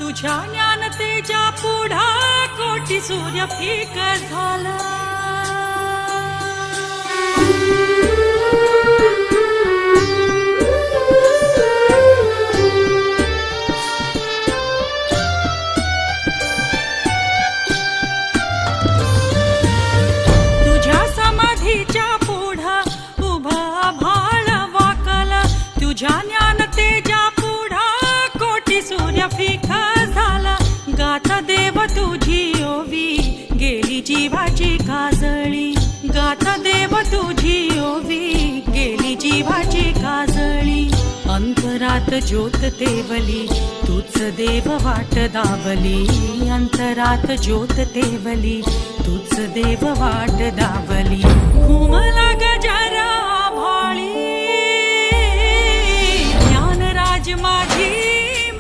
तुझ्या ज्ञान तेजा पुढा कोटी सूर्य फीक झाला. तुझ्या समाधीच्या पुढा उभा भाळ वाकला. तुझ्या ज्ञान तेजा पुढा कोटी सूर्य फीक झाला. गाता देव तुझी ओवी गेली जीवाची काजळी. गाता देव तुझी ओवी गेली जीवाची काजळी. अंतरात ज्योत तेवली तूच देव वाट दावली. अंतरात ज्योत तेवली तूच देव वाट दावली. घुमला